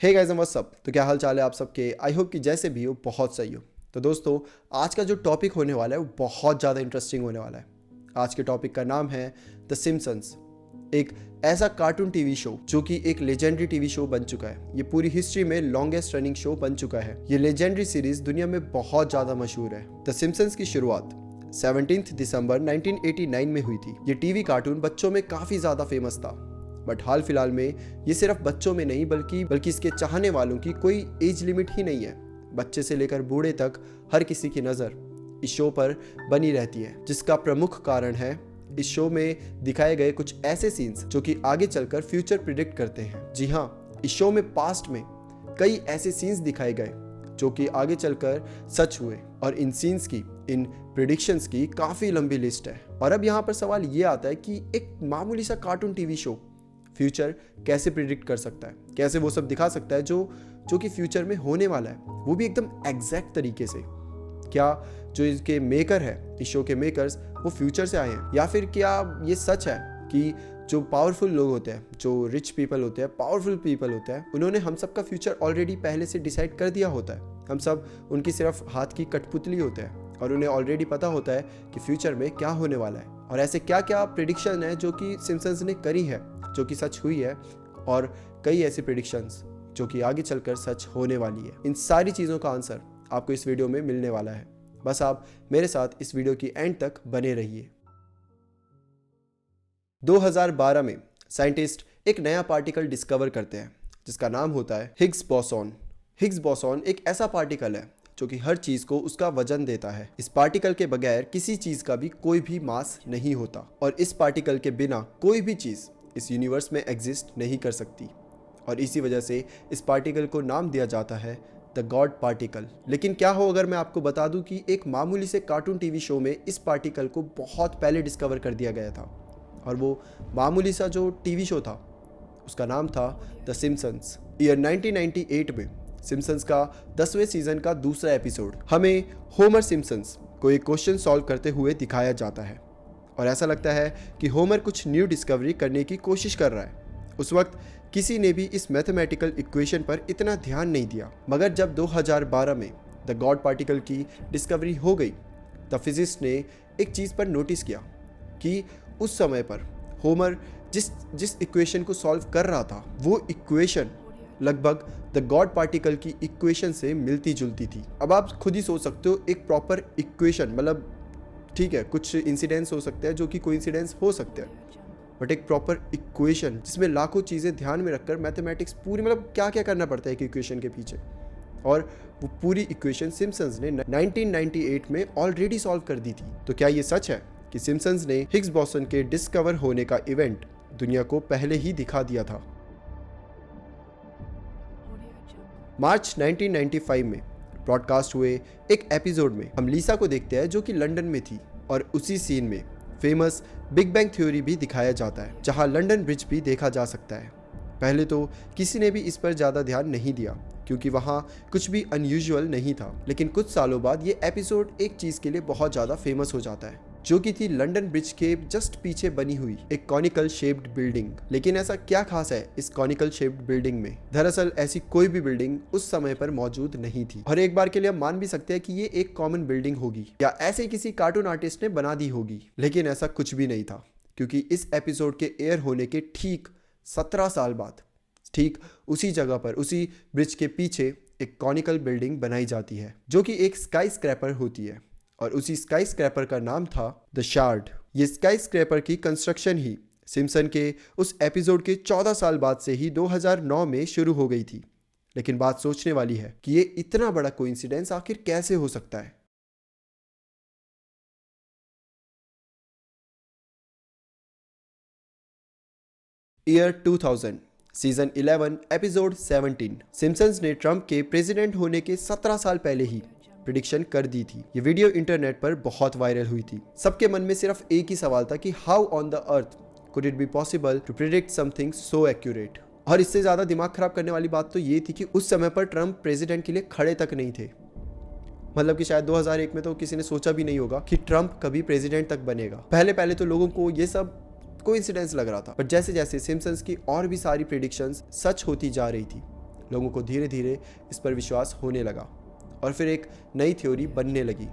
Hey guys what's up. तो क्या हाल चाल है आप सबके। आई होप कि जैसे भी हो बहुत सही हो। तो दोस्तों आज का जो टॉपिक होने वाला है वो बहुत ज़्यादा इंटरेस्टिंग होने वाला है। आज के टॉपिक का नाम है द सिम्पसन्स, एक ऐसा कार्टून टीवी शो जो कि एक लेजेंडरी टीवी शो बन चुका है। ये पूरी हिस्ट्री में लॉन्गेस्ट रनिंग शो बन चुका है। ये लेजेंडरी सीरीज दुनिया में बहुत ज़्यादा मशहूर है। द सिम्पसन्स की शुरुआत 17 दिसंबर 1989 में हुई थी। ये टीवी कार्टून बच्चों में काफ़ी ज़्यादा फेमस था, बट हाल फिलहाल में ये सिर्फ बच्चों में नहीं बल्कि इसके चाहने वालों की कोई एज लिमिट ही नहीं है। बच्चे से लेकर बूढ़े तक हर किसी की नज़र इस शो पर बनी रहती है, जिसका प्रमुख कारण है इस शो में दिखाए गए कुछ ऐसे सीन्स जो कि आगे चलकर फ्यूचर प्रिडिक्ट करते हैं। जी हाँ, इस शो में पास्ट में कई ऐसे सीन्स दिखाए गए जो कि आगे चलकर सच हुए, और इन सीन्स की, इन प्रिडिक्शंस की काफ़ी लंबी लिस्ट है। और अब यहाँ पर सवाल ये आता है कि एक मामूली सा कार्टून टीवी शो फ्यूचर कैसे प्रिडिक्ट कर सकता है, कैसे वो सब दिखा सकता है जो कि फ्यूचर में होने वाला है, वो भी एकदम एग्जैक्ट तरीके से। क्या जो इसके मेकर है, इस शो के मेकर्स, वो फ्यूचर से आए हैं, या फिर क्या ये सच है कि जो पावरफुल लोग होते हैं, जो रिच पीपल होते हैं, पावरफुल पीपल होते हैं, उन्होंने हम सब का फ्यूचर ऑलरेडी पहले से डिसाइड कर दिया होता है। हम सब उनकी सिर्फ हाथ की कठपुतली होते हैं और उन्हें ऑलरेडी पता होता है कि फ्यूचर में क्या होने वाला है। और ऐसे क्या क्या प्रिडिक्शन है जो कि सिम्पसन्स ने करी है, जो कि सच हुई है, और कई ऐसी प्रिडिक्शंस जो कि आगे चलकर सच होने वाली है। इन सारी चीज़ों का आंसर आपको इस वीडियो में मिलने वाला है। बस आप मेरे साथ इस वीडियो की एंड तक बने रहिए। 2012 में साइंटिस्ट एक नया पार्टिकल डिस्कवर करते हैं जिसका नाम होता है हिग्स बोसॉन। हिग्स बोसॉन एक ऐसा पार्टिकल है जो कि हर चीज़ को उसका वजन देता है। इस पार्टिकल के बगैर किसी चीज़ का भी कोई भी मास नहीं होता, और इस पार्टिकल के बिना कोई भी चीज़ इस यूनिवर्स में एग्जिस्ट नहीं कर सकती, और इसी वजह से इस पार्टिकल को नाम दिया जाता है द गॉड पार्टिकल। लेकिन क्या हो अगर मैं आपको बता दूं कि एक मामूली से कार्टून टीवी शो में इस पार्टिकल को बहुत पहले डिस्कवर कर दिया गया था, और वो मामूली सा जो टीवी शो था उसका नाम था द सिम्पसन्स। ईयर 1998 में सिम्पसन्स का 10वें सीजन का दूसरा एपिसोड हमें होमर सिम्पसन्स को एक क्वेश्चन सॉल्व करते हुए दिखाया जाता है, और ऐसा लगता है कि होमर कुछ न्यू डिस्कवरी करने की कोशिश कर रहा है। उस वक्त किसी ने भी इस मैथमेटिकल इक्वेशन पर इतना ध्यान नहीं दिया, मगर जब 2012 में द गॉड पार्टिकल की डिस्कवरी हो गई, तब फिजिस्ट ने एक चीज़ पर नोटिस किया कि उस समय पर होमर जिस इक्वेशन को सॉल्व कर रहा था, वो इक्वेशन लगभग द गॉड पार्टिकल की इक्वेशन से मिलती जुलती थी। अब आप खुद ही सोच सकते हो, एक प्रॉपर इक्वेशन, मतलब ठीक है कुछ इंसिडेंस हो सकते हैं जो कि कोइंसिडेंस हो सकते हैं, बट एक प्रॉपर इक्वेशन जिसमें लाखों चीज़ें ध्यान में रखकर मैथमेटिक्स पूरी, मतलब क्या क्या करना पड़ता है एक इक्वेशन के पीछे, और वो पूरी इक्वेशन सिम्पसन्स ने 1998 में ऑलरेडी सॉल्व कर दी थी। तो क्या ये सच है कि सिम्पसन्स ने हिग्स बोसॉन के डिस्कवर होने का इवेंट दुनिया को पहले ही दिखा दिया था? मार्च 1995 में ब्रॉडकास्ट हुए एक एपिसोड में हम लीसा को देखते हैं जो कि लंदन में थी, और उसी सीन में फेमस बिग बैंग थ्योरी भी दिखाया जाता है, जहां लंदन ब्रिज भी देखा जा सकता है। पहले तो किसी ने भी इस पर ज़्यादा ध्यान नहीं दिया क्योंकि वहां कुछ भी अनयूजुअल नहीं था, लेकिन कुछ सालों बाद ये एपिसोड एक चीज़ के लिए बहुत ज़्यादा फेमस हो जाता है, जो कि थी लंदन ब्रिज के जस्ट पीछे बनी हुई एक कॉनिकल शेप्ड बिल्डिंग। लेकिन ऐसा क्या खास है इस कॉनिकल शेप्ड बिल्डिंग में? दरअसल ऐसी कोई भी बिल्डिंग उस समय पर मौजूद नहीं थी, और एक बार के लिए हम मान भी सकते हैं कि ये एक कॉमन बिल्डिंग होगी या ऐसे किसी कार्टून आर्टिस्ट ने बना दी होगी। लेकिन ऐसा कुछ भी नहीं था, क्योंकि इस एपिसोड के एयर होने के ठीक 17 साल बाद ठीक उसी जगह पर, उसी ब्रिज के पीछे एक कॉनिकल बिल्डिंग बनाई जाती है जो कि एक स्काई स्क्रैपर होती है, और उसी स्काई स्क्रैपर का नाम था द शार्ड। ये स्काई स्क्रैपर की कंस्ट्रक्शन ही सिम्पसन के उस एपिसोड के 14 साल बाद से ही 2009 में शुरू हो गई थी। लेकिन बात सोचने वाली है कि ये इतना बड़ा कोइंसिडेंस आखिर कैसे हो सकता है। Year 2000, season 11, episode 17। सिम्पसन्स ने ट्रंप के प्रेसिडेंट होने के 17 साल पहले ही प्रिडिक्शन कर दी थी। ये वीडियो इंटरनेट पर बहुत वायरल हुई थी। सबके मन में सिर्फ एक ही सवाल था कि how on the earth could it be possible to predict something so accurate. और इससे ज़्यादा दिमाग खराब करने वाली बात तो ये थी कि उस समय पर ट्रंप प्रेसिडेंट के लिए खड़े तक नहीं थे। मतलब कि शायद 2001 में तो किसी ने सोचा भी नहीं होगा कि ट्रंप कभी प्रेसिडेंट तक बनेगा। पहले तो लोगों को ये सब कोइंसिडेंस लग रहा था, बट जैसे जैसे सिम्पसन्स की और भी सारी प्रेडिक्शंस सच होती जा रही थी, लोगों को धीरे धीरे इस पर विश्वास होने लगा और फिर एक नई थ्योरी बनने लगी।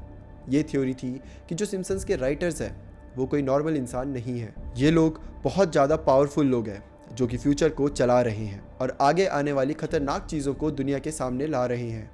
ये थ्योरी थी कि जो सिम्पसन्स के राइटर्स हैं वो कोई नॉर्मल इंसान नहीं है। ये लोग बहुत ज़्यादा पावरफुल लोग हैं जो कि फ्यूचर को चला रहे हैं और आगे आने वाली खतरनाक चीज़ों को दुनिया के सामने ला रहे हैं।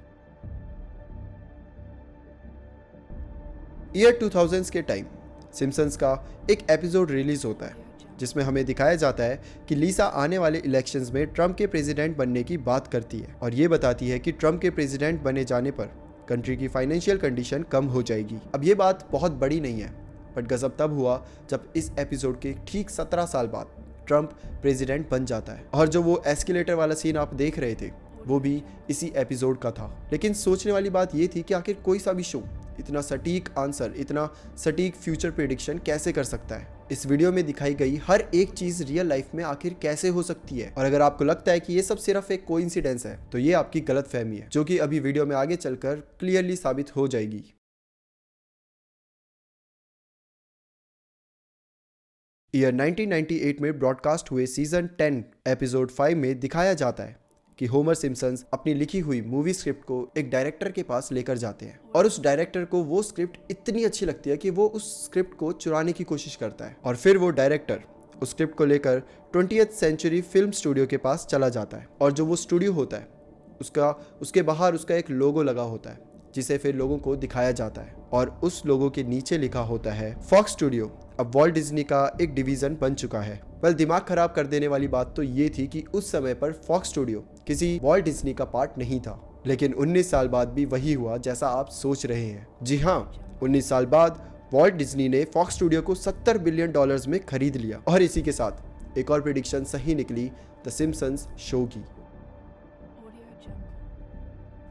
ईयर 2000s के टाइम सिम्पसन्स का एक एपिसोड रिलीज होता है जिसमें हमें दिखाया जाता है कि लीसा आने वाले इलेक्शंस में ट्रंप के प्रेसिडेंट बनने की बात करती है और ये बताती है कि ट्रंप के प्रेसिडेंट बने जाने पर कंट्री की फाइनेंशियल कंडीशन कम हो जाएगी। अब ये बात बहुत बड़ी नहीं है, बट गजब तब हुआ जब इस एपिसोड के ठीक 17 साल बाद ट्रंप प्रेसिडेंट बन जाता है। और जो वो एस्केलेटर वाला सीन आप देख रहे थे वो भी इसी एपिसोड का था। लेकिन सोचने वाली बात ये थी कि आखिर कोई सा भी शो इतना सटीक आंसर, इतना सटीक फ्यूचर प्रेडिक्शन कैसे कर सकता है। इस वीडियो में दिखाई गई हर एक चीज रियल लाइफ में आखिर कैसे हो सकती है। और अगर आपको लगता है कि ये सब सिर्फ एक कोइंसिडेंस है तो ये आपकी गलतफहमी है, जो कि अभी वीडियो में आगे चलकर क्लियरली साबित हो जाएगी। ईयर 1998 में ब्रॉडकास्ट हुए सीजन 10 एपिसोड 5 में दिखाया जाता है कि होमर सिम्पसन्स अपनी लिखी हुई मूवी स्क्रिप्ट को एक डायरेक्टर के पास लेकर जाते हैं और उस डायरेक्टर को वो स्क्रिप्ट इतनी अच्छी लगती है कि वो उस स्क्रिप्ट को चुराने की कोशिश करता है। और फिर वो डायरेक्टर उस स्क्रिप्ट को लेकर 20th सेंचुरी फिल्म स्टूडियो के पास चला जाता है और जो वो स्टूडियो होता है उसके बाहर उसका एक लोगो लगा होता है जिसे फिर लोगों को दिखाया जाता है और उस लोगो के नीचे लिखा होता है फॉक्स स्टूडियो अब वॉल्ट डिज्नी का एक डिवीजन बन चुका है। वेल, दिमाग खराब कर देने वाली बात तो ये थी कि उस समय पर फॉक्स स्टूडियो किसी वॉल्ट डिज्नी का पार्ट नहीं था, लेकिन 19 साल बाद भी वही हुआ जैसा आप सोच रहे हैं। जी हाँ, 19 साल बाद वॉल्ट डिज्नी ने फॉक्स स्टूडियो को $70 बिलियन में खरीद लिया और इसी के साथ एक और प्रेडिक्शन सही निकली, द सिम्पसन्स शो की।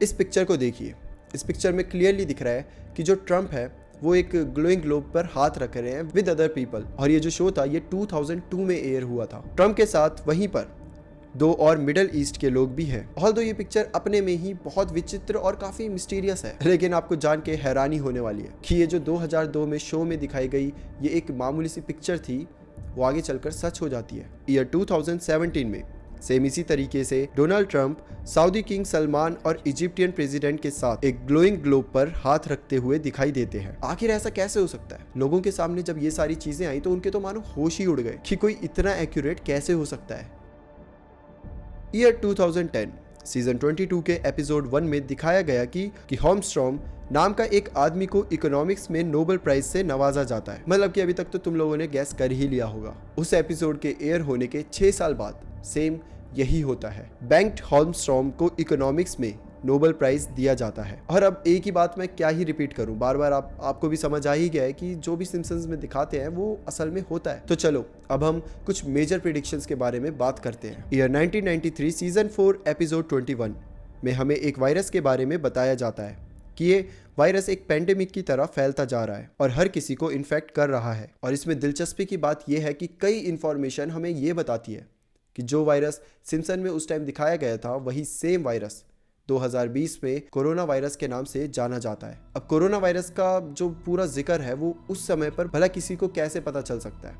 इस पिक्चर को देखिए। इस पिक्चर में क्लियरली दिख रहा है कि जो ट्रंप है वो एक ग्लोइंग ग्लोब पर हाथ रख रहे हैं विद अदर पीपल। और ये जो शो था ये 2002 में एयर हुआ था। ट्रंप के साथ वहीं पर 2 और मिडल ईस्ट के लोग भी हैं। ऑल्दो ये पिक्चर अपने में ही बहुत विचित्र और काफी मिस्टीरियस है, लेकिन आपको जान के हैरानी होने वाली है कि ये जो 2002 में शो में दिखाई गई ये एक मामूली सी पिक्चर थी, वो आगे चलकर सच हो जाती है। ईयर 2017 में सेम इसी तरीके से Donald Trump Saudi king Salman और इजिप्टियन प्रेसिडेंट के साथ एक ग्लोइंग ग्लोब पर हाथ रखते हुए दिखाई देते हैं। आखिर ऐसा कैसे हो सकता है? लोगों के सामने जब ये सारी चीजें आई तो उनके तो मानो होश ही उड़ गए कि कोई इतना एक्यूरेट कैसे हो सकता है। ईयर 2010 सीजन 22 के एपिसोड 1 में दिखाया गया कि होमस्ट्रॉम नाम का एक आदमी को इकोनॉमिक्स में नोबेल प्राइज से नवाजा जाता है। मतलब कि अभी तक तो तुम लोगों ने गैस कर ही लिया होगा। उस एपिसोड के एयर होने के 6 साल बाद सेम यही होता है। बेंट होमस्ट्रॉम को इकोनॉमिक्स में नोबेल प्राइज दिया जाता है। और अब एक ही बात मैं क्या ही रिपीट करूं, बार बार आपको भी समझ आ ही गया है कि जो भी सिम्पसन्स में दिखाते हैं वो असल में होता है। तो चलो अब हम कुछ मेजर प्रेडिक्शंस के बारे में बात करते हैं। ईयर 1993 सीजन 4 एपिसोड 21 में हमें एक वायरस के बारे में बताया जाता है कि ये वायरस एक पेंडेमिक की तरह फैलता जा रहा है और हर किसी को इन्फेक्ट कर रहा है। और इसमें दिलचस्पी की बात यह है कि कई इंफॉर्मेशन हमें ये बताती है कि जो वायरस सिम्पसन में उस टाइम दिखाया गया था वही सेम वायरस 2020 में कोरोना वायरस के नाम से जाना जाता है। अब कोरोना वायरस का जो पूरा जिक्र है वो उस समय पर भला किसी को कैसे पता चल सकता है?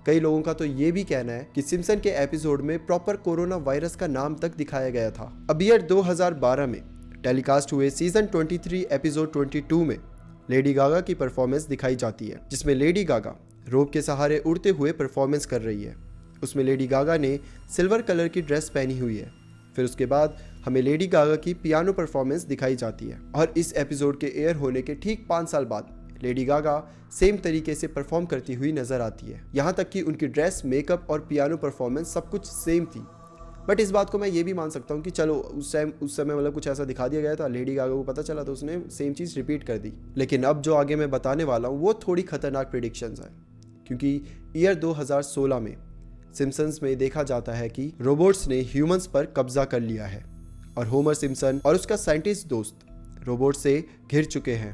कई लोगों का तो ये भी कहना है कि सिम्पसन के एपिसोड में प्रॉपर कोरोना वायरस का नाम तक दिखाया गया था। अब ईयर 2012 में टेलीकास्ट हुए सीजन 23 एपिसोड 22 में लेडी गागा की परफॉर्मेंस दिखाई जाती है, जिसमें लेडी गागा रोप के सहारे उड़ते हुए परफॉर्मेंस कर रही है। उसमें लेडी गागा ने सिल्वर कलर की ड्रेस पहनी हुई है। फिर उसके बाद हमें लेडी गागा की पियानो परफॉर्मेंस दिखाई जाती है और इस एपिसोड के एयर होने के ठीक 5 साल बाद लेडी गागा सेम तरीके से परफॉर्म करती हुई नजर आती है। यहाँ तक कि उनकी ड्रेस, मेकअप और पियानो परफॉर्मेंस सब कुछ सेम थी। बट इस बात को मैं ये भी मान सकता हूँ कि चलो उस समय मतलब कुछ ऐसा दिखा दिया गया था, लेडी गागा को पता चला तो उसने सेम चीज़ रिपीट कर दी। लेकिन अब जो आगे मैं बताने वाला हूँ वो थोड़ी खतरनाक प्रेडिक्शंस हैं, क्योंकि ईयर 2016 में सिम्पसन्स में देखा जाता है कि रोबोट्स ने ह्यूमंस पर कब्जा कर लिया है और होमर सिम्पसन और उसका साइंटिस्ट दोस्त रोबोट से घिर चुके हैं।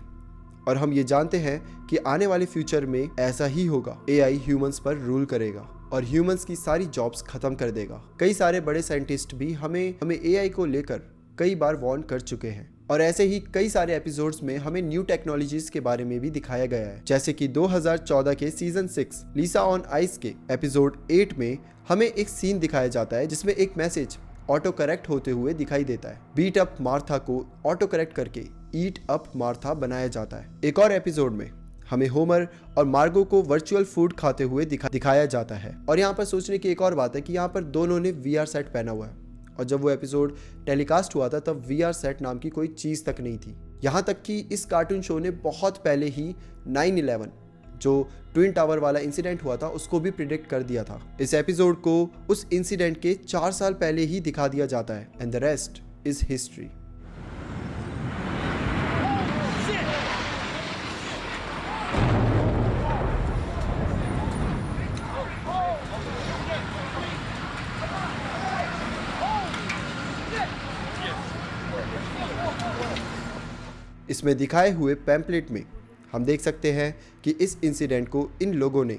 और हम ये जानते हैं कि आने वाले फ्यूचर में ऐसा ही होगा। एआई ह्यूमंस पर रूल करेगा और ह्यूमंस की सारी जॉब्स खत्म कर देगा। कई सारे बड़े साइंटिस्ट भी हमें एआई को लेकर कई बार वार्न कर चुके हैं। और ऐसे ही कई सारे एपिसोड्स में हमें न्यू टेक्नोलॉजीज के बारे में भी दिखाया गया है, जैसे कि 2014 के सीजन 6 लीसा ऑन आइस के एपिसोड 8 में हमें एक सीन दिखाया जाता है जिसमें एक मैसेज ऑटो करेक्ट होते हुए दिखाई देता है। बीट अप मार्था को ऑटो करेक्ट करके ईट अप मार्था बनाया जाता है। एक और एपिसोड में हमें होमर और मार्गो को वर्चुअल फूड खाते हुए दिखाया जाता है। और यहाँ पर सोचने की एक और बात है कि यहाँ पर दोनों ने VR सेट पहना हुआ है, और जब वो एपिसोड टेलीकास्ट हुआ था तब VR सेट नाम की कोई चीज़ तक नहीं थी। यहाँ तक कि इस कार्टून शो ने बहुत पहले ही 9/11 जो ट्विन टावर वाला इंसिडेंट हुआ था उसको भी प्रिडिक्ट कर दिया था। इस एपिसोड को उस इंसिडेंट के 4 साल पहले ही दिखा दिया जाता है। And the rest is history. इसमें दिखाए हुए पैम्पलेट में हम देख सकते हैं कि इस इंसिडेंट को इन लोगों ने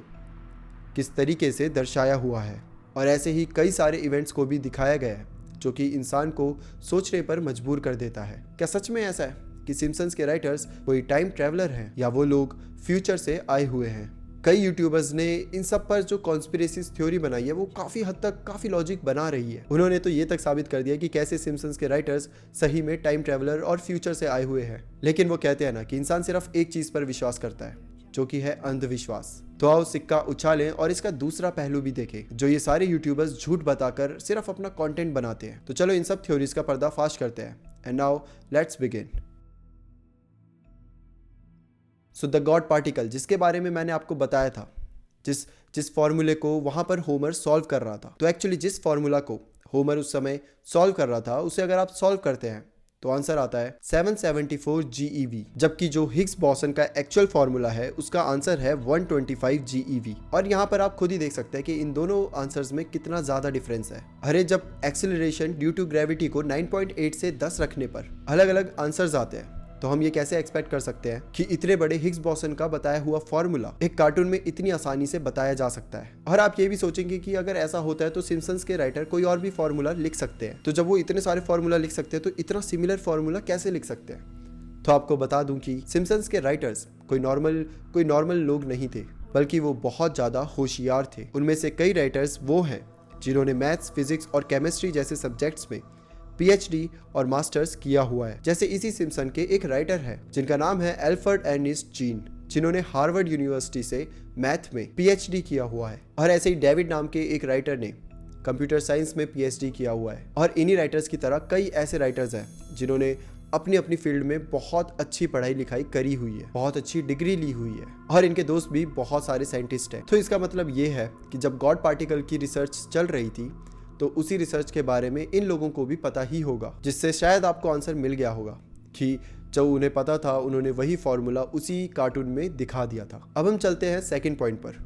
किस तरीके से दर्शाया हुआ है, और ऐसे ही कई सारे इवेंट्स को भी दिखाया गया है जो कि इंसान को सोचने पर मजबूर कर देता है। क्या सच में ऐसा है कि सिम्पसन्स के राइटर्स कोई टाइम ट्रैवलर हैं, या वो लोग फ्यूचर से आए हुए हैं? कई यूट्यूबर्स ने इन सब पर जो कॉन्स्पिरेसी थ्योरी बनाई है वो काफ़ी हद तक काफ़ी लॉजिक बना रही है। उन्होंने तो ये तक साबित कर दिया कि कैसे सिम्पसन्स के राइटर्स सही में टाइम ट्रैवलर और फ्यूचर से आए हुए हैं। लेकिन वो कहते हैं ना कि इंसान सिर्फ एक चीज़ पर विश्वास करता है, जो कि है अंधविश्वास। तो आओ सिक्का उछालें और इसका दूसरा पहलू भी देखें, जो ये सारे यूट्यूबर्स झूठ बताकर सिर्फ अपना कंटेंट बनाते हैं। तो चलो इन सब थ्योरीज का पर्दाफाश करते हैं। And now let's begin. So the God particle, जिसके बारे में मैंने आपको बताया था, जिस फॉर्मूले को वहां पर होमर सॉल्व कर रहा था, तो एक्चुअली जिस फॉर्मूला को होमर उस समय सॉल्व कर रहा था उसे अगर आप सॉल्व करते हैं तो आंसर आता है 774 GeV, जबकि जो हिग्स बोसन का एक्चुअल फॉर्मूला है उसका आंसर है 125 GeV। और यहाँ पर आप खुद ही देख सकते हैं कि इन दोनों आंसर्स में कितना ज्यादा डिफरेंस है। अरे जब एक्सेलरेशन ड्यू टू ग्रेविटी को 9.8 से 10 रखने पर अलग अलग आंसर्स आते हैं, तो हम ये कैसे एक्सपेक्ट कर सकते हैं कि इतने बड़े हिग्स बोसन का बताया हुआ फॉर्मूला एक कार्टून में इतनी आसानी से बताया जा सकता है। और आप ये भी सोचेंगे कि अगर ऐसा होता है तो सिम्पसन्स के राइटर कोई और भी फॉर्मूला लिख सकते हैं। तो जब वो इतने सारे फॉर्मूला लिख सकते हैं तो इतना सिमिलर फॉर्मूला कैसे लिख सकते हैं? तो आपको बता दूं कि सिम्पसन्स के राइटर्स कोई नॉर्मल लोग नहीं थे, बल्कि वो बहुत ज्यादा होशियार थे। उनमें से कई राइटर्स वो हैं जिन्होंने मैथ्स, फिजिक्स और केमिस्ट्री जैसे सब्जेक्ट्स में PhD और मास्टर्स किया हुआ है। जैसे इसी सिम्पसन के एक राइटर है जिनका नाम है एल्फ्रेड अर्नेस्ट जीन, जिन्होंने हार्वर्ड यूनिवर्सिटी से मैथ में PhD किया हुआ है। और ऐसे ही डेविड नाम के एक राइटर ने कंप्यूटर साइंस में PhD किया हुआ है। और इन्हीं राइटर्स की तरह कई ऐसे राइटर्स हैं जिन्होंने अपनी अपनी फील्ड में बहुत अच्छी पढ़ाई लिखाई करी हुई है, बहुत अच्छी डिग्री ली हुई है, और इनके दोस्त भी बहुत सारे साइंटिस्ट हैं। तो इसका मतलब ये है कि जब गॉड पार्टिकल की रिसर्च चल रही थी तो उसी रिसर्च के बारे में इन लोगों को भी पता ही होगा, जिससे शायद आपको आंसर मिल गया होगा कि जो उन्हें पता था उन्होंने वही फॉर्मूला उसी कार्टून में दिखा दिया था। अब हम चलते हैं सेकंड पॉइंट पर।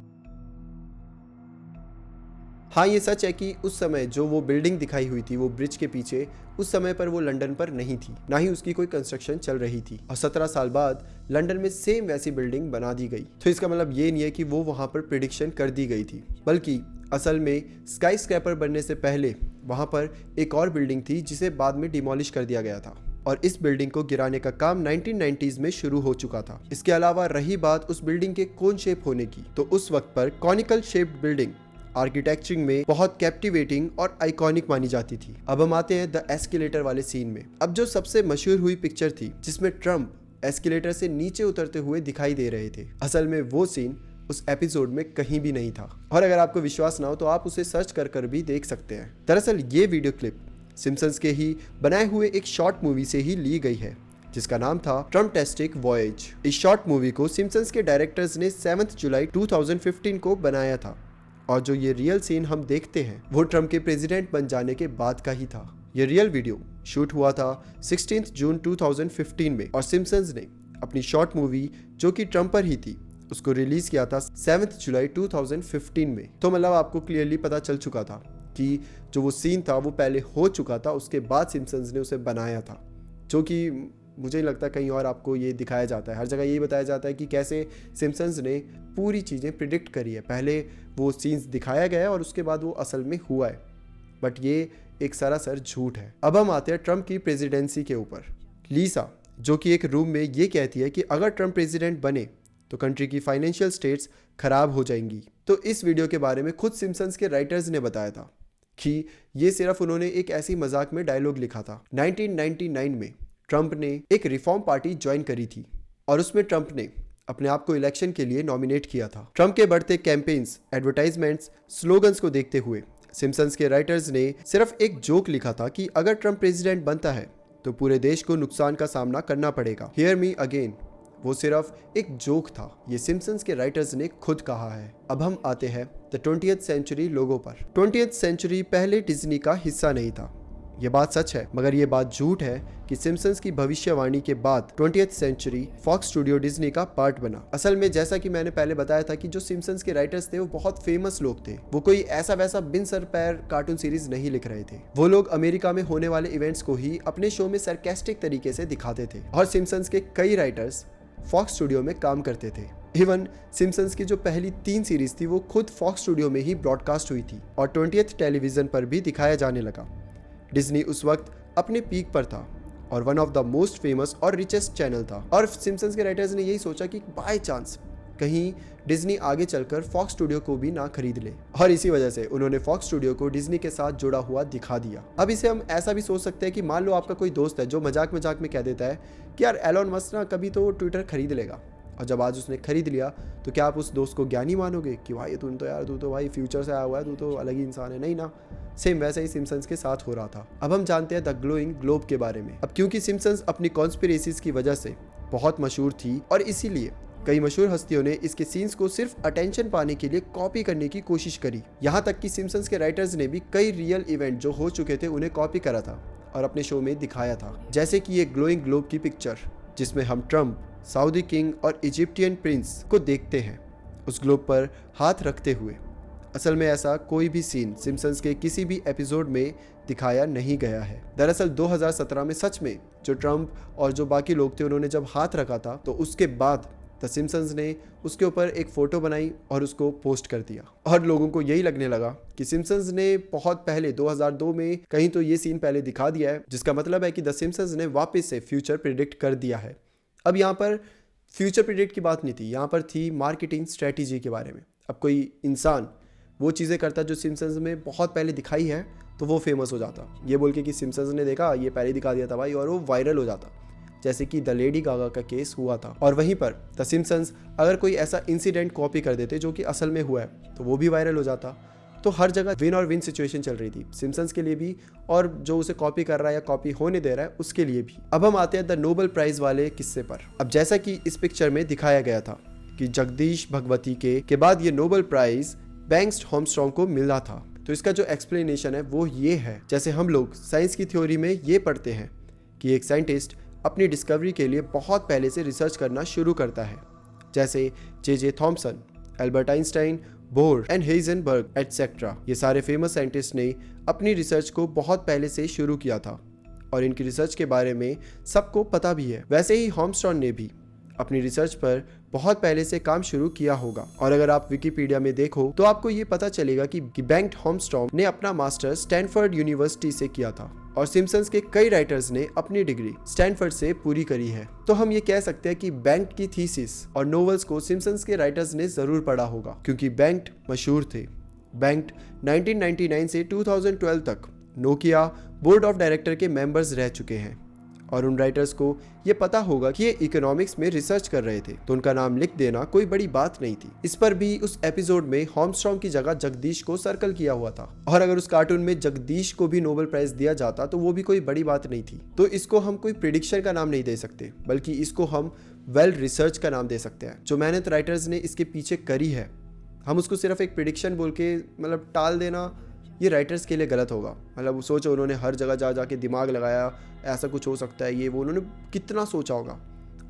हाँ, ये सच है कि उस समय जो वो बिल्डिंग दिखाई हुई थी वो ब्रिज के पीछे, उस समय पर वो लंदन पर नहीं थी, ना ही उसकी कोई कंस्ट्रक्शन चल रही थी। और 17 साल बाद लंदन में सेम वैसी बिल्डिंग बना दी गई। तो इसका मतलब ये नहीं है कि वो वहां पर प्रिडिक्शन कर दी गई थी, बल्कि असल में स्काई स्क्रैपर बनने से पहले वहां पर एक और बिल्डिंग थी जिसे बाद में डिमोलिश कर दिया गया था, और इस बिल्डिंग को गिराने का काम 1990s में शुरू हो चुका था। इसके अलावा रही बात उस बिल्डिंग के कोन शेप होने की, तो उस वक्त पर कॉनिकल शेप्ड बिल्डिंग आर्किटेक्चरिंग में बहुत कैप्टिवेटिंग और आइकॉनिक मानी जाती थी। अब हम आते हैं द एस्केलेटर वाले सीन में। अब जो सबसे मशहूर हुई पिक्चर थी जिसमें ट्रम्प एस्केलेटर से नीचे उतरते हुए दिखाई दे रहे थे, असल में वो सीन उस एपिसोड में कहीं भी नहीं था। और अगर आपको विश्वास ना हो तो आप उसे सर्च कर भी देख सकते हैं। दरअसल ये वीडियो क्लिप सिम्पसन्स के ही बनाए हुए एक शॉर्ट मूवी से ही ली गई है, जिसका नाम था ट्रम्पटेस्टिक वॉयेज। इस शॉर्ट मूवी को सिम्पसन्स के डायरेक्टर्स ने 7 जुलाई 2015 को बनाया था, और जो ये रियल सीन हम देखते हैं वो ट्रम्प के प्रेसिडेंट बन जाने के बाद का ही था। ये रियल वीडियो शूट हुआ था 16 जून 2015 में, और सिम्पसन्स ने अपनी शॉर्ट मूवी जो कि ट्रम्प पर ही थी उसको रिलीज किया था 7 जुलाई 2015 में। तो मतलब आपको क्लियरली पता चल चुका था कि जो वो सीन था वो पहले हो चुका था, उसके बाद सिम्पसन्स ने उसे बनाया था, जो कि मुझे नहीं लगता कहीं और आपको ये दिखाया जाता है। हर जगह यही बताया जाता है कि कैसे सिम्पसन्स ने पूरी चीज़ें प्रिडिक्ट करी है, पहले वो सीन्स दिखाया गया है और उसके बाद वो असल में हुआ है, बट ये एक सरासर झूठ है। अब हम आते हैं ट्रम्प की प्रेसिडेंसी के ऊपर। लीसा, जो कि एक रूम में ये कहती है कि अगर ट्रम्प प्रेसिडेंट बने तो कंट्री की फाइनेंशियल स्टेट्स खराब हो जाएंगी। तो इस वीडियो के बारे में खुद सिम्पसन्स के राइटर्स ने बताया था कि ये सिर्फ उन्होंने एक ऐसी मजाक में डायलॉग लिखा था। 1999 में ट्रंप ने एक रिफॉर्म पार्टी ज्वाइन करी थी और उसमें ट्रंप ने अपने आप को इलेक्शन के लिए नॉमिनेट किया था। ट्रंप के बढ़ते कैंपेन्स, एडवर्टाइजमेंट्स, स्लोगन्स को देखते हुए सिम्पसन्स के राइटर्स ने सिर्फ एक जोक लिखा था कि अगर ट्रंप प्रेसिडेंट बनता है तो पूरे देश को नुकसान का सामना करना पड़ेगा। हियर मी अगेन, वो सिर्फ एक जोक था, ये सिम्पसन्स के राइटर्स ने खुद कहा है। अब हम आते हैं द 20th सेंचुरी लोगो पर। 20th सेंचुरी पहले डिज्नी का हिस्सा नहीं था, ये बात सच है, मगर ये बात झूठ है कि सिम्पसन्स की भविष्यवाणी के बाद 20th century Fox studio Disney का पार्ट बना। असल में जैसा कि मैंने पहले बताया था कि जो सिम्पसन्स के राइटर्स थे वो बहुत फेमस लोग थे, वो कोई ऐसा वैसा बिन सर पैर कार्टून सीरीज नहीं लिख रहे थे। वो लोग अमेरिका में होने वाले इवेंट्स को ही अपने शो में सरकास्टिक तरीके से दिखाते थे और सिम्पसन्स के कई राइटर्स फॉक्स स्टूडियो में काम करते थे। इवन सिम्पसन्स की जो पहली 3 सीरीज थी वो खुद फॉक्स स्टूडियो में ही ब्रॉडकास्ट हुई थी और 20th टेलीविजन पर भी दिखाया जाने लगा। डिज्नी उस वक्त अपने पीक पर था और one of the most famous और रिचेस्ट चैनल था और सिम्पसन्स के राइटर्स ने यही सोचा कि बाय चांस कहीं डिज्नी आगे चलकर फॉक्स स्टूडियो को भी ना खरीद ले और इसी वजह से उन्होंने फॉक्स स्टूडियो को डिज्नी के साथ जुड़ा हुआ दिखा दिया। अब इसे हम ऐसा भी सोच सकते हैं कि मान लो आपका कोई दोस्त है जो मजाक मजाक में कह देता है कि यार एलोन मस्क ना कभी तो ट्विटर खरीद लेगा, और जब आज उसने खरीद लिया तो क्या आप उस दोस्त को ज्ञानी मानोगे कि भाई तू तो भाई फ्यूचर से आया हुआ है, तू तो अलग ही इंसान है? नहीं ना। सेम वैसे ही सिम्पसन्स के साथ हो रहा था। अब हम जानते हैं द ग्लोइंग ग्लोब के बारे में। अब क्योंकि सिम्पसन्स अपनी कॉन्स्पिरेसीज की वजह से बहुत मशहूर थी और इसीलिए कई मशहूर हस्तियों ने इसके सीन्स को सिर्फ अटेंशन पाने के लिए कॉपी करने की कोशिश करी। यहाँ तक कि सिम्पसन्स के राइटर्स ने भी कई रियल इवेंट जो हो चुके थे उन्हें कॉपी करा था और अपने शो में दिखाया था, जैसे कि ये ग्लोइंग ग्लोब की पिक्चर जिसमें हम ट्रंप, सऊदी किंग और इजिप्टियन प्रिंस को देखते हैं उस ग्लोब पर हाथ रखते हुए। असल में ऐसा कोई भी सीन सिम्पसन्स के किसी भी एपिसोड में दिखाया नहीं गया है। दरअसल 2017 में सच में जो ट्रंप और जो बाकी लोग थे उन्होंने जब हाथ रखा था तो उसके बाद द सिम्पसन्स ने उसके ऊपर एक फ़ोटो बनाई और उसको पोस्ट कर दिया और लोगों को यही लगने लगा कि सिम्पसन्स ने बहुत पहले 2002 में कहीं तो ये सीन पहले दिखा दिया है, जिसका मतलब है कि द सिम्पसन्स ने वापस से फ्यूचर प्रिडिक्ट कर दिया है। अब यहाँ पर फ्यूचर प्रिडिक्ट की बात नहीं थी, यहाँ पर थी मार्केटिंग स्ट्रेटजी के बारे में। अब कोई इंसान वो चीज़ें करता जो सिम्पसन्स में बहुत पहले दिखाई है तो वो फेमस हो जाता, ये बोल के कि सिम्पसन्स ने देखा, ये पहले दिखा दिया था भाई, और वो वायरल हो जाता, जैसे कि द लेडी गागा का केस हुआ था। और वहीं पर द सिम्पसन्स अगर कोई ऐसा इंसिडेंट कॉपी कर देते जो कि असल में हुआ है तो वो भी वायरल हो जाता। तो हर जगह विन और विन सिचुएशन चल रही थी, सिम्पसन्स के लिए भी और जो उसे कॉपी कर रहा है या कॉपी होने दे रहा है उसके लिए भी। अब हम आते हैं द नोबेल प्राइज वाले किस्से पर। अब जैसा कि इस पिक्चर में दिखाया गया था कि जगदीश भगवती के बाद ये नोबेल प्राइज बेंग्स्ट आर्मस्ट्रांग को मिला था, तो इसका जो एक्सप्लेनेशन है वो ये है, जैसे हम लोग साइंस की थ्योरी में ये पढ़ते हैं कि एक साइंटिस्ट अपनी डिस्कवरी के लिए बहुत पहले से रिसर्च करना शुरू करता है, जैसे J Thomson, Albert Einstein, Bohr and Heisenberg etcetera. ये सारे फेमस साइंटिस्ट ने अपनी रिसर्च को बहुत पहले से शुरू किया था और इनकी रिसर्च के बारे में सबको पता भी है। वैसे ही आर्मस्ट्रांग ने भी अपनी रिसर्च पर बहुत पहले से काम शुरू किया होगा। और अगर आप विकिपीडिया में देखो तो आपको ये पता चलेगा कि बेंग्ट आर्मस्ट्रांग ने अपना मास्टर स्टैनफोर्ड यूनिवर्सिटी से किया था और सिम्पसन्स के कई राइटर्स ने अपनी डिग्री स्टैनफोर्ड से पूरी करी है। तो हम ये कह सकते हैं कि बेंग्ट की थीसिस और नोवेल्स को सिम्पसन्स के राइटर्स ने जरूर पढ़ा होगा, क्योंकि बेंग्ट मशहूर थे। बेंग्ट 1999 से 2012 तक नोकिया बोर्ड ऑफ डायरेक्टर के मेंबर्स रह चुके हैं और उन राइटर्स को ये पता होगा कि ये इकोनॉमिक्स में रिसर्च कर रहे थे, तो उनका नाम लिख देना कोई बड़ी बात नहीं थी। इस पर भी उस एपिसोड में आर्मस्ट्रांग की जगह जगदीश को सर्कल किया हुआ था और अगर उस कार्टून में जगदीश को भी नोबेल प्राइज दिया जाता तो वो भी कोई बड़ी बात नहीं थी। तो इसको हम कोई प्रिडिक्शन का नाम नहीं दे सकते, बल्कि इसको हम वेल रिसर्च का नाम दे सकते हैं। जो मेहनत राइटर्स ने इसके पीछे करी है, हम उसको सिर्फ एक प्रिडिक्शन बोल के मतलब टाल देना, ये राइटर्स के लिए गलत होगा। मतलब सोचो उन्होंने हर जगह जा जाके दिमाग लगाया, ऐसा कुछ हो सकता है, ये वो उन्होंने कितना सोचा होगा,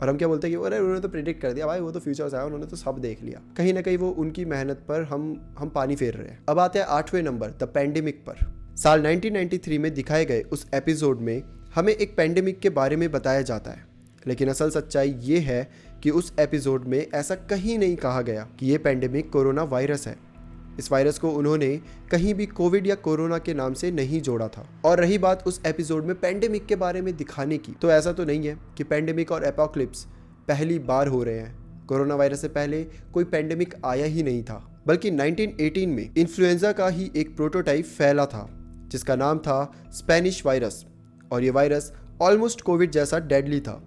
और हम क्या बोलते हैं कि अरे उन्होंने तो प्रिडिक्ट कर दिया भाई, वो तो फ्यूचर से आया, उन्होंने तो सब देख लिया। कहीं ना कहीं वो उनकी मेहनत पर हम पानी फेर रहे हैं। अब आते हैं 8वें नंबर द पेंडेमिक पर। साल 1993 में दिखाए गए उस एपिसोड में हमें एक पेंडेमिक के बारे में बताया जाता है, लेकिन असल सच्चाई ये है कि उस एपिसोड में ऐसा कहीं नहीं कहा गया कि ये पेंडेमिक कोरोना वायरस है। इस वायरस को उन्होंने कहीं भी कोविड या कोरोना के नाम से नहीं जोड़ा था। और रही बात उस एपिसोड में पेंडेमिक के बारे में दिखाने की, तो ऐसा तो नहीं है कि पेंडेमिक और एपोक्लिप्स पहली बार हो रहे हैं। कोरोना वायरस से पहले कोई पेंडेमिक आया ही नहीं था, बल्कि 1918 में इन्फ्लुएंजा का ही एक प्रोटोटाइप फैला था जिसका नाम था स्पेनिश वायरस, और ये वायरस ऑलमोस्ट कोविड जैसा डेडली था।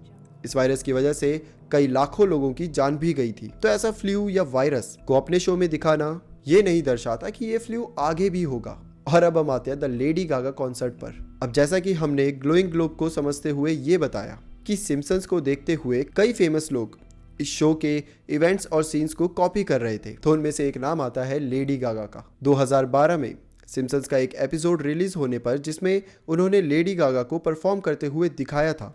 इस वायरस की वजह से कई लाखों लोगों की जान भी गई थी। तो ऐसा फ्लू या वायरस को अपने शो में दिखाना ये नहीं दर्शाता कि ये फ्लू आगे भी होगा। और अब हम आते हैं द लेडी गागा कॉन्सर्ट पर। अब जैसा कि हमने ग्लोइंग ग्लोब को समझते हुए ये बताया कि सिम्पसन्स को देखते हुए कई फेमस लोग इस शो के इवेंट्स और सीन्स को कॉपी कर रहे थे, तो उनमें से एक नाम आता है लेडी गागा का। 2012 में सिम्पसन्स का एक एपिसोड रिलीज होने पर जिसमें उन्होंने लेडी गागा को परफॉर्म करते हुए दिखाया था,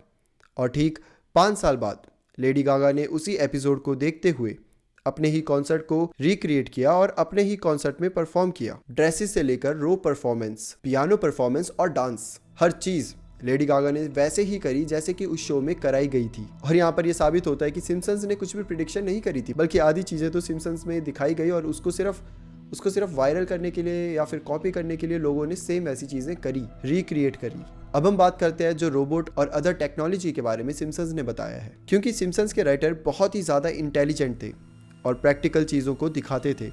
और ठीक 5 साल बाद लेडी गागा ने उसी एपिसोड को देखते हुए अपने ही कॉन्सर्ट को रिक्रिएट किया और अपने ही कॉन्सर्ट में परफॉर्म किया। ड्रेसेस से लेकर रो परफॉर्मेंस, पियानो परफॉर्मेंस और डांस, हर चीज लेडी गागा ने वैसे ही करी जैसे कि उस शो में कराई गई थी। और यहाँ पर यह साबित होता है कि सिम्पसन्स ने कुछ भी प्रिडिक्शन नहीं करी थी, बल्कि आधी चीजें तो सिम्पसन्स में दिखाई गई और उसको सिर्फ वायरल करने के लिए या फिर कॉपी करने के लिए लोगों ने सेम ऐसी चीजें करी, रिक्रिएट करी। अब हम बात करते हैं जो रोबोट और अदर टेक्नोलॉजी के बारे में सिम्पसन्स ने बताया है। क्योंकि सिम्पसन्स के राइटर बहुत ही ज़्यादा इंटेलिजेंट थे और प्रैक्टिकल चीज़ों को दिखाते थे,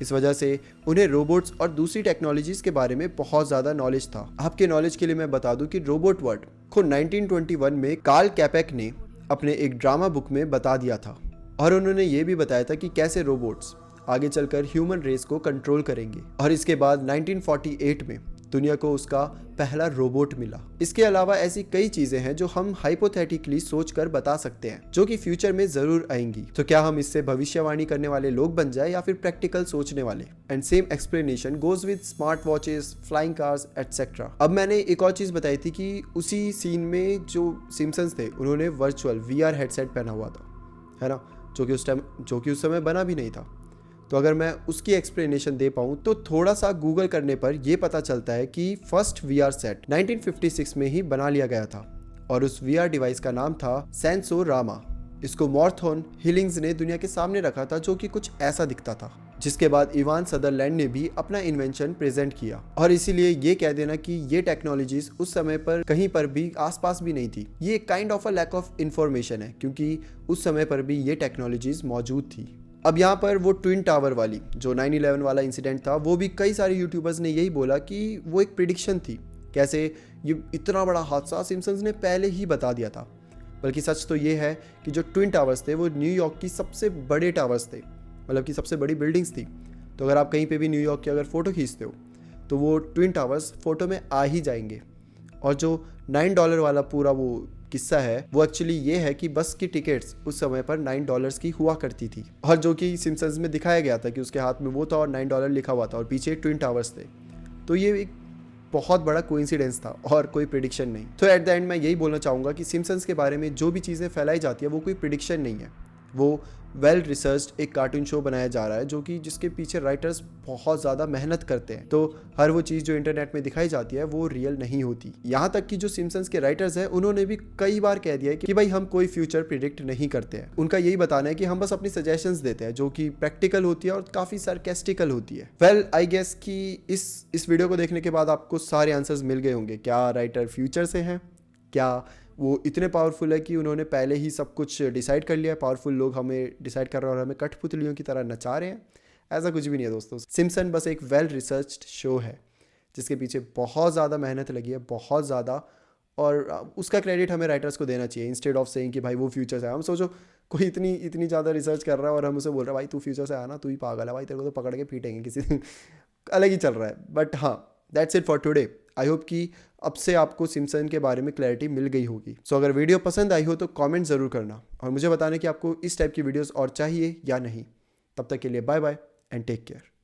इस वजह से उन्हें रोबोट्स और दूसरी टेक्नोलॉजीज़ के बारे में बहुत ज़्यादा नॉलेज था। आपके नॉलेज के लिए मैं बता दूं कि रोबोट वर्ड को 1921 में कार्ल कैपेक ने अपने एक ड्रामा बुक में बता दिया था, और उन्होंने ये भी बताया था कि कैसे रोबोट्स आगे चलकर ह्यूमन रेस को कंट्रोल करेंगे। और इसके बाद 1948 में दुनिया को उसका पहला रोबोट मिला। इसके अलावा ऐसी कई चीजें हैं जो हम हाइपोथेटिकली सोचकर बता सकते हैं, जो कि फ्यूचर में जरूर आएंगी। तो क्या हम इससे भविष्यवाणी करने वाले लोग बन जाए या फिर प्रैक्टिकल सोचने वाले? And same explanation goes with smart watches, flying cars etcetera. अब मैंने एक और चीज बताई थी कि उसी सीन में जो सिम्पसन्स थे उन्होंने वर्चुअल VR हेडसेट पहना हुआ था, है ना, जो कि उस समय बना भी नहीं था। तो अगर मैं उसकी एक्सप्लेनेशन दे पाऊँ तो थोड़ा सा गूगल करने पर यह पता चलता है कि फर्स्ट VR सेट 1956 में ही बना लिया गया था, और उस VR डिवाइस का नाम था सेंसोरामा। इसको मॉर्थन हिलिंग्स ने दुनिया के सामने रखा था, जो कि कुछ ऐसा दिखता था। जिसके बाद इवान सदरलैंड ने भी अपना इन्वेंशन प्रेजेंट किया, और इसीलिए ये कह देना कि ये टेक्नोलॉजीज उस समय पर कहीं पर भी आसपास भी नहीं थी, ये kind of a lack of information है, क्योंकि उस समय पर भी ये टेक्नोलॉजीज मौजूद थी। अब यहाँ पर वो ट्विन टावर वाली जो 9/11 वाला इंसिडेंट था, वो भी कई सारे यूट्यूबर्स ने यही बोला कि वो एक प्रिडिक्शन थी, कैसे ये इतना बड़ा हादसा सिम्पसन्स ने पहले ही बता दिया था। बल्कि सच तो ये है कि जो ट्विन टावर्स थे वो न्यूयॉर्क की सबसे बड़े टावर्स थे, मतलब कि सबसे बड़ी बिल्डिंग्स थी। तो अगर आप कहीं पे भी न्यूयॉर्क की अगर फ़ोटो खींचते हो तो वो ट्विन टावर्स फ़ोटो में आ ही जाएंगे। और जो $9 वाला पूरा वो किस्सा है वो एक्चुअली ये है कि बस की टिकट्स उस समय पर $9 की हुआ करती थी, और जो कि सिम्पसन्स में दिखाया गया था कि उसके हाथ में वो था और $9 लिखा हुआ था और पीछे ट्विन टावर्स थे। तो ये एक बहुत बड़ा कोइंसिडेंस था और कोई प्रिडिक्शन नहीं। तो एट द एंड मैं यही बोलना चाहूँगा कि सिम्पसन्स के बारे में जो भी चीज़ें फैलाई जाती है वो कोई प्रिडिक्शन नहीं है, वो वेल रिसर्च्ड एक कार्टून शो बनाया जा रहा है जो कि जिसके पीछे राइटर्स बहुत ज़्यादा मेहनत करते हैं। तो हर वो चीज़ जो इंटरनेट में दिखाई जाती है वो रियल नहीं होती। यहाँ तक कि जो सिम्पसन्स के राइटर्स हैं उन्होंने भी कई बार कह दिया है कि भाई हम कोई फ्यूचर प्रिडिक्ट नहीं करते हैं। उनका यही बताना है कि हम बस अपनी सजेशंस देते हैं जो कि प्रैक्टिकल होती है और काफ़ी सार्केस्टिकल होती है। वेल आई गेस कि इस वीडियो को देखने के बाद आपको सारे आंसर्स मिल गए होंगे। क्या राइटर फ्यूचर से हैं? क्या वो इतने पावरफुल है कि उन्होंने पहले ही सब कुछ डिसाइड कर लिया है? पावरफुल लोग हमें डिसाइड कर रहे हैं और हमें कठपुतलियों की तरह नचा रहे हैं? ऐसा कुछ भी नहीं है दोस्तों। सिम्पसन बस एक वेल रिसर्च्ड शो है जिसके पीछे बहुत ज़्यादा मेहनत लगी है, बहुत ज़्यादा, और उसका क्रेडिट हमें राइटर्स को देना चाहिए इंस्टेड ऑफ सेइंग कि भाई वो फ्यूचर से है। हम सोचो कोई इतनी ज़्यादा रिसर्च कर रहा है और हम उसे बोल रहे हैं भाई तू फ्यूचर से आया ना, तू ही पागल है भाई, तेरे को तो पकड़ के पीटेंगे किसी दिन। अलग ही चल रहा है। बट हाँ, that's it for today. I hope कि अब से आपको सिम्पसन के बारे में क्लैरिटी मिल गई होगी। सो अगर वीडियो पसंद आई हो तो कमेंट ज़रूर करना और मुझे बताना कि आपको इस टाइप की वीडियोस और चाहिए या नहीं। तब तक के लिए bye bye and take care.